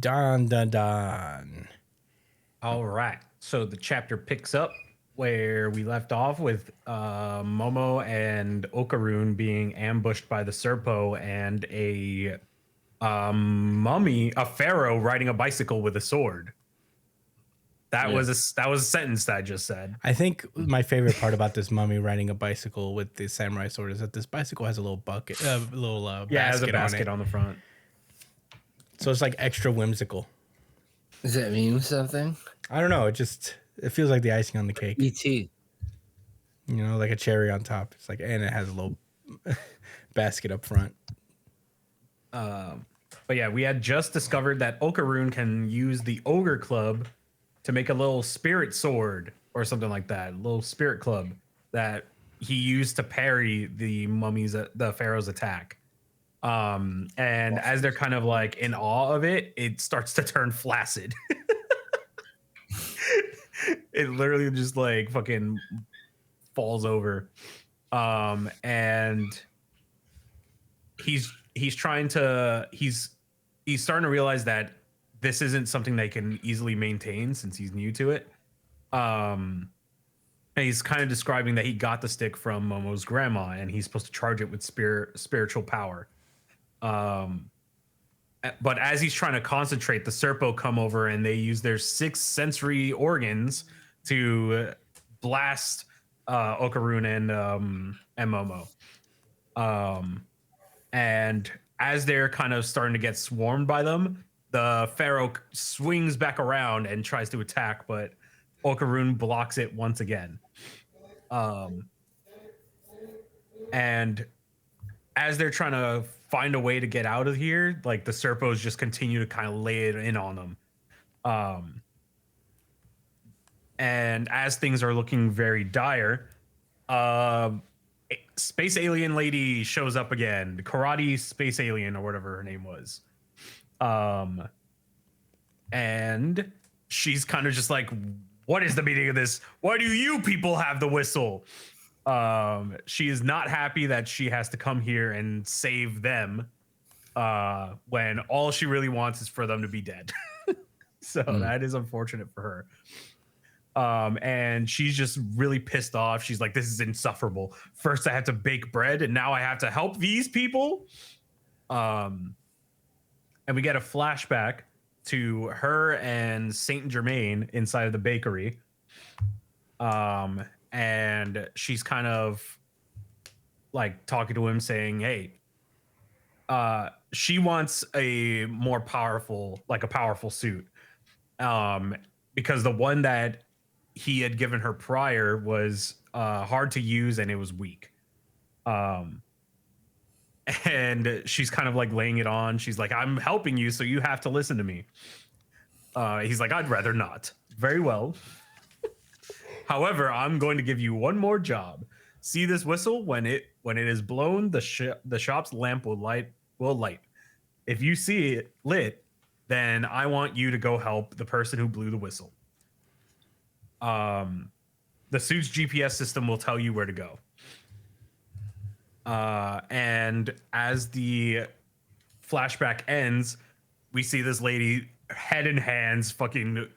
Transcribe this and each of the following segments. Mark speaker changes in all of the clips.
Speaker 1: Dandadan.
Speaker 2: All right. So the chapter picks up where we left off with Momo and Okaroon being ambushed by the Serpo and a mummy, a pharaoh riding a bicycle with a sword. That was a sentence that I just said.
Speaker 1: I think my favorite part about this mummy riding a bicycle with the samurai sword is that this bicycle has a little bucket,
Speaker 2: Yeah, it has a
Speaker 1: basket on
Speaker 2: basket
Speaker 1: it.
Speaker 2: on the front.
Speaker 1: So it's like extra whimsical.
Speaker 3: Does that mean something?
Speaker 1: I don't know. It feels like the icing on the cake.
Speaker 3: E.T.
Speaker 1: You know, like a cherry on top. It's like, and it has a little basket up front.
Speaker 2: But yeah, we had just discovered that Okaroon can use the ogre club to make a little spirit sword or something like that. A little spirit club that he used to parry the the pharaoh's attack. And as they're kind of like in awe of it, it starts to turn flaccid. It literally just like fucking falls over. And he's starting to realize that this isn't something they can easily maintain since he's new to it. And he's kind of describing that he got the stick from Momo's grandma and he's supposed to charge it with spiritual power. But as he's trying to concentrate, the Serpo come over and they use their 6 sensory organs to blast Okaroon and Momo. And as they're kind of starting to get swarmed by them, the pharaoh swings back around and tries to attack, but Okaroon blocks it once again. And as they're trying to find a way to get out of here, like the Serpos just continue to kind of lay it in on them. And as things are looking very dire, space alien lady shows up again, the karate space alien or whatever her name was. And she's kind of just like, what is the meaning of this? Why do you people have the whistle? She is not happy that she has to come here and save them when all she really wants is for them to be dead. So that is unfortunate for her. And she's just really pissed off. She's like, this is insufferable. First I have to bake bread and now I have to help these people. And we get a flashback to her and Saint Germain inside of the bakery. And she's kind of like talking to him saying, hey, she wants a powerful suit. Because the one that he had given her prior was hard to use and it was weak. And she's kind of like laying it on. She's like, I'm helping you, so you have to listen to me. He's like, I'd rather not. Very well. However, I'm going to give you one more job. See this whistle? When it is blown, the shop's lamp will light. If you see it lit, then I want you to go help the person who blew the whistle. The suit's GPS system will tell you where to go. And as the flashback ends, we see this lady head in hands fucking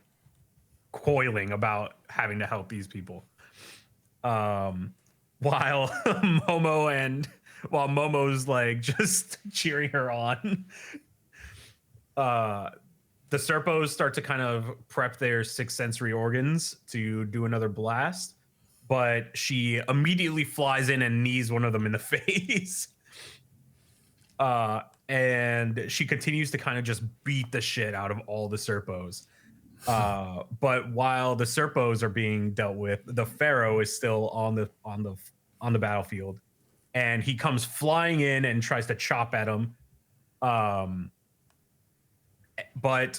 Speaker 2: coiling about having to help these people. While Momo's like just cheering her on. The Serpos start to kind of prep their 6 sensory organs to do another blast, but she immediately flies in and knees one of them in the face. And she continues to kind of just beat the shit out of all the Serpos. But while the Serpos are being dealt with, the Pharaoh is still on the battlefield, and he comes flying in and tries to chop at him. But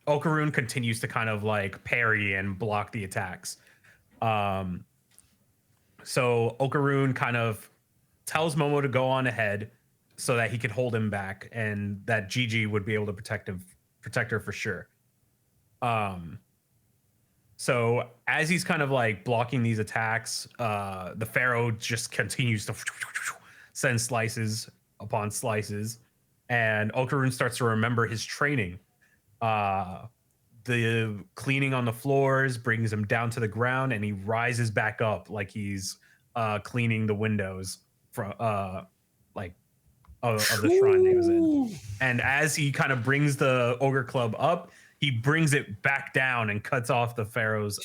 Speaker 2: Okaroon continues to kind of like parry and block the attacks. So Okaroon kind of tells Momo to go on ahead so that he can hold him back and that Gigi would be able to protect her for sure. So as he's kind of like blocking these attacks, the Pharaoh just continues to send slices upon slices. And Okaroon starts to remember his training. The cleaning on the floors brings him down to the ground, and he rises back up like he's cleaning the windows from like of the shrine that he was in. And as he kind of brings the ogre club up, he brings it back down and cuts off the pharaoh's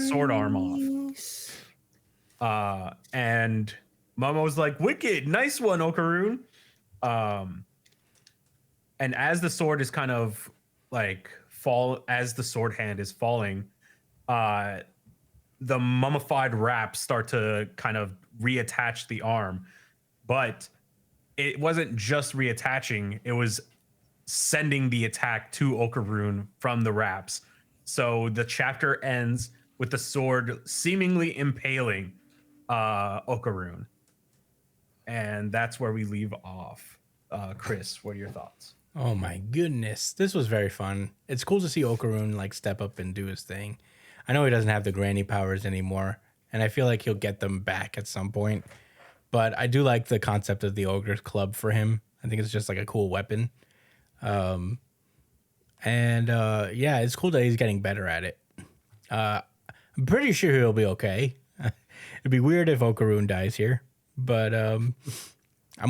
Speaker 2: sword arm off. And Momo's like, "Wicked, nice one, Okaroon." And as the sword is kind of like as the sword hand is falling, the mummified wraps start to kind of reattach the arm, but it wasn't just reattaching, it was sending the attack to Okaroon from the wraps. So the chapter ends with the sword seemingly impaling Okaroon. And that's where we leave off. Chris, what are your thoughts?
Speaker 1: Oh my goodness, this was very fun. It's cool to see Okaroon like step up and do his thing. I know he doesn't have the granny powers anymore, and I feel like he'll get them back at some point. But I do like the concept of the ogre club for him. I think it's just like a cool weapon. Yeah, it's cool that he's getting better at it. I'm pretty sure he'll be okay. It'd be weird if Okaroon dies here, but I'm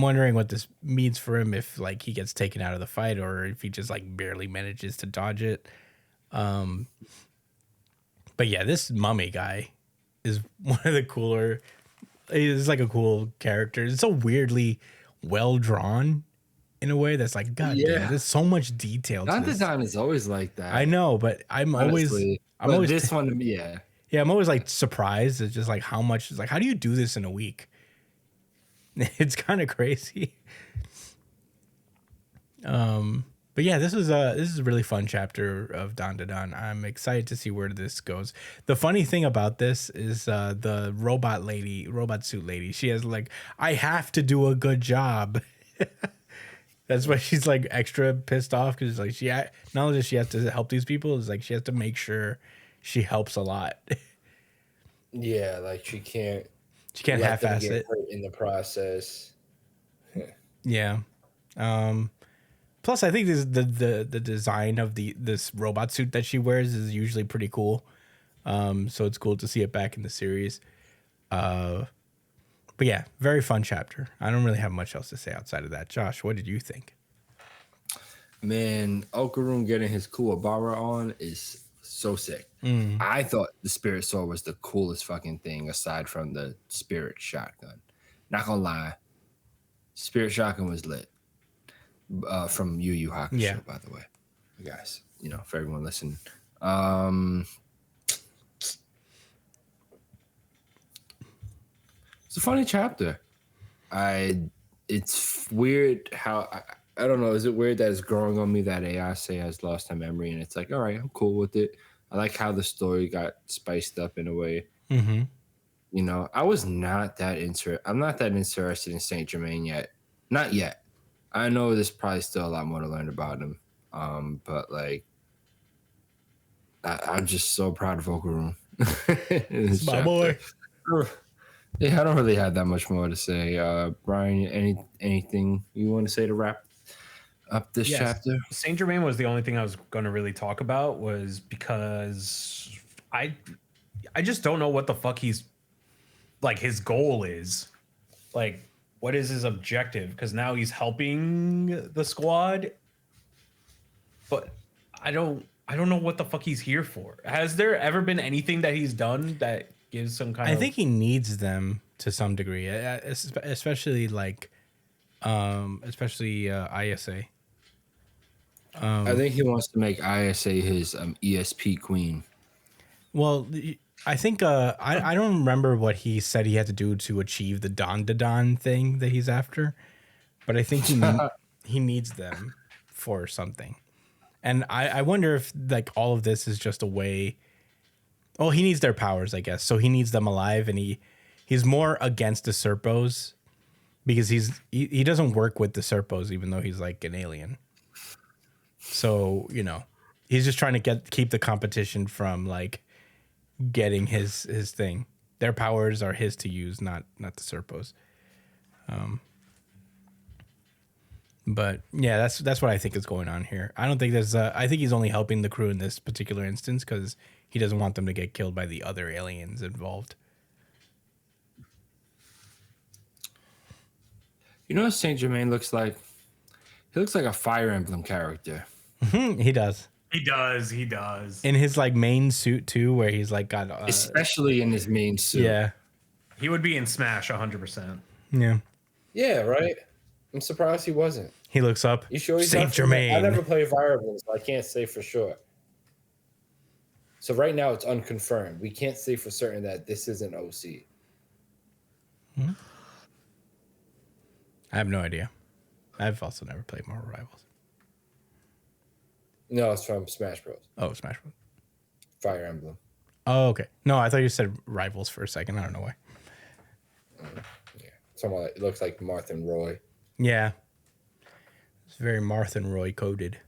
Speaker 1: wondering what this means for him, if like he gets taken out of the fight or if he just like barely manages to dodge it. But yeah, this mummy guy is one of the cooler. He's like a cool character. It's so weirdly well drawn in a way that's like, God damn, there's so much detail to this.
Speaker 3: Dandadan is always like that.
Speaker 1: I know, but I'm always
Speaker 3: this one,
Speaker 1: yeah, I'm always like surprised. It's just like how much. It's like, how do you do this in a week? It's kind of crazy. But yeah, this is a really fun chapter of Dandadan. I'm excited to see where this goes. The funny thing about this is the robot suit lady. She has like, I have to do a good job. That's why she's like extra pissed off, because like not only does she have to help these people, it's like she has to make sure she helps a lot.
Speaker 3: Yeah, like she can't
Speaker 1: half-ass it
Speaker 3: in the process.
Speaker 1: Yeah. Plus, I think this the design of this robot suit that she wears is usually pretty cool. So it's cool to see it back in the series. But yeah, very fun chapter. I don't really have much else to say outside of that. Josh, what did you think?
Speaker 3: Man, Okaroon getting his Kuwabara on is so sick. I thought the Spirit Sword was the coolest fucking thing aside from the Spirit Shotgun. Not gonna lie, Spirit Shotgun was lit. From Yu Yu Hakusho, by the way, you guys. You know, for everyone listening. It's a funny chapter. It's weird how I don't know. Is it weird that it's growing on me that Ayase has lost her memory, and it's like, all right, I'm cool with it. I like how the story got spiced up in a way.
Speaker 1: Mm-hmm.
Speaker 3: You know, I'm not that interested in Saint Germain yet. Not yet. I know there's probably still a lot more to learn about him. But like, I'm just so proud of Okaroon.
Speaker 1: My boy.
Speaker 3: Yeah, I don't really have that much more to say. Brian, anything you want to say to wrap up this chapter?
Speaker 2: Saint Germain was the only thing I was going to really talk about, was because I just don't know what the fuck he's like. His goal is like, what is his objective? Because now he's helping the squad, but I don't know what the fuck he's here for. Has there ever been anything that he's done that gives some kind of...
Speaker 1: I think he needs them to some degree, especially like, ISA.
Speaker 3: I think he wants to make ISA his ESP queen.
Speaker 1: Well, I think I don't remember what he said he had to do to achieve the Dandadan thing that he's after, but I think he needs them for something. And I wonder if like all of this is just a way. Oh, he needs their powers, I guess. So he needs them alive, and he's more against the Serpos because he doesn't work with the Serpos, even though he's like an alien. So, you know, he's just trying to keep the competition from like getting his thing. Their powers are his to use, not the Serpos. But yeah, that's what I think is going on here. I don't think there's. I think he's only helping the crew in this particular instance because he doesn't want them to get killed by the other aliens involved.
Speaker 3: You know what Saint Germain looks like? He looks like a Fire Emblem character.
Speaker 1: He does.
Speaker 2: He does. He does.
Speaker 1: In his like main suit too, where he's like got.
Speaker 3: Especially in his main suit.
Speaker 1: Yeah.
Speaker 2: He would be in Smash 100%.
Speaker 1: Yeah.
Speaker 4: Yeah, right. I'm surprised he wasn't.
Speaker 1: He looks up.
Speaker 4: You sure he's
Speaker 1: Saint
Speaker 4: not
Speaker 1: Germain?
Speaker 4: I never played Fire Emblem, so I can't say for sure. So right now it's unconfirmed. We can't say for certain that this isn't OC.
Speaker 1: I have no idea. I've also never played Marvel Rivals.
Speaker 4: No, it's from Smash Bros.
Speaker 1: Oh, Smash Bros.
Speaker 4: Fire Emblem.
Speaker 1: Oh, okay. No, I thought you said Rivals for a second. I don't know why.
Speaker 4: Yeah, someone. It looks like Martha and Roy.
Speaker 1: Yeah. It's very Martha and Roy coded.